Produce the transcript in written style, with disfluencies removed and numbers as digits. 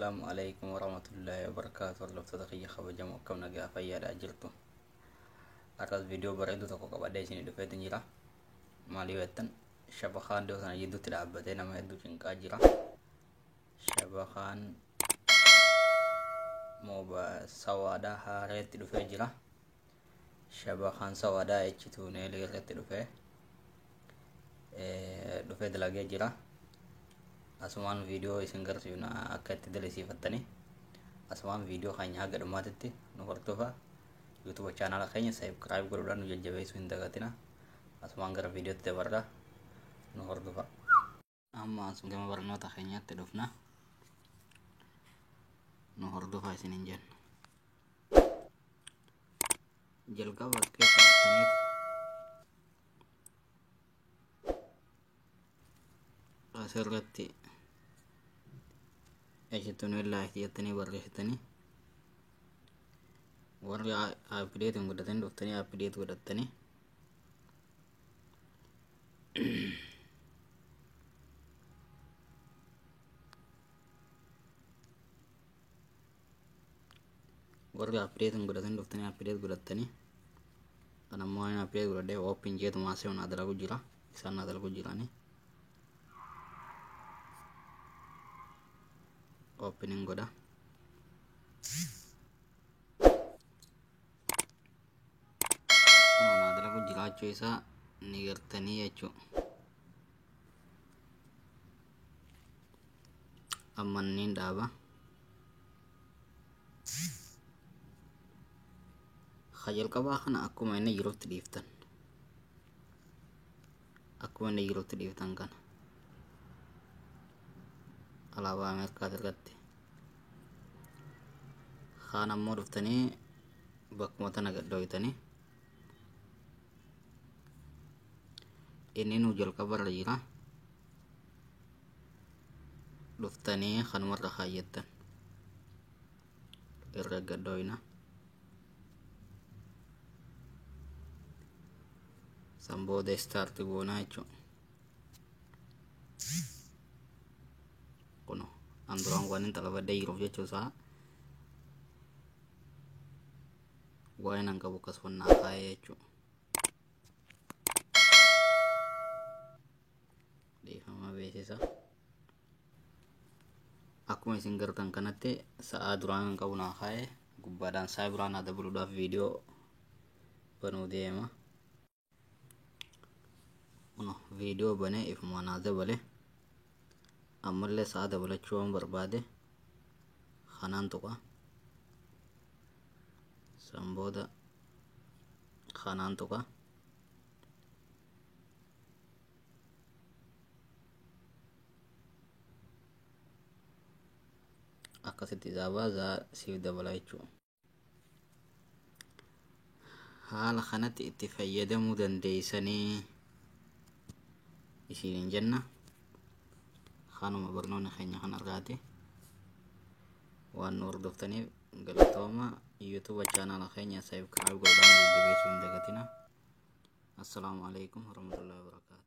Assalamualaikum warahmatullahi wabarakatuh. Hordoftoota kiyya kabajamoo akkam nagaa fayyaadhaa jirtu. Har'as viidiyoo bareedu tokko qabadhee isinii dhufeetu jira. Maaliif jettan shabakaan iddoo sana jidduutti dhaabbatee nama hedduu cinqaa jira. Shabakaan sawaadhaa haareetti dhufee jira. Shabakaan sawaadhaa ejjituu neelii irratti dhufee dalagee jira. Asumaan viidiyoo isin garsiifna akka itti dalisiifattanii asumaan viidiyoo keenya haga dhumaatitti nu hordofa. YouTube channel keenya subscribe godhuudhaan nu jajjabeessuu hin dagatina. Asumaan gara viidiyootti dabarra nu hordofa. Amma asuma gama barnoota keenyaatti dhufna. Nu hordofa isiniin jenna. Jalqaba keessatti asirratti ejjituun illaahi jettanii barreessitanii warri appideetiin godhatanii dhuftanii appideet godhattanii warri appideetiin godhatanii dhuftanii appideet godhattanii kan ammoo ani appideet godhadhee open jeetu maasee na dalagu jira isaan na dalagu jiranii opening godha. Kana dalagu jiraachuu isaa ni gartanii jechuudha. Amma inni dhaaba. Jalqabaa kana akkuma inni jirutti dhiiftan. Akkuma inni jirutti dhiiftan kana. Alaabaa Ameerikaa irratti kaan ammoo dhuftanii bakkuma tana gadhooytanii inni nu jalqabarra jira dhuftanii kanumarra kaayyattan irra gadhooyna san booda start goonaa jechuudha. Kuno anduraan waan talabadde jiruuf jechuusaa waan an qabu akkas wannaa kaayee jechuudha. Dhiifama beeksisa akkuma isin gartan kanatti sa'aa duraan an qabu naa kaayee gubbaadhaan saa biraan haa dabaluudhaaf viidiyoo banuu deema. Kuno viidiyoo banee ifuma naa dabale. Ammallee sa'a dabalachuu waan barbaade kanaan tuqa san booda kanaan tuqa akkasitti zaabaa siif dabala jechuudha. Haala kanatti itti fayyadamuu dandeeysanii isiniin jenna. Kanuma barnoonni keenya kan argaate waan nu hordoftaniif galatooma. YouTube channel keenya subscribe godhuudhaan jajjabeessuu hin dagatina. Assalamu alaikum warahmatullahi wabarakatuh.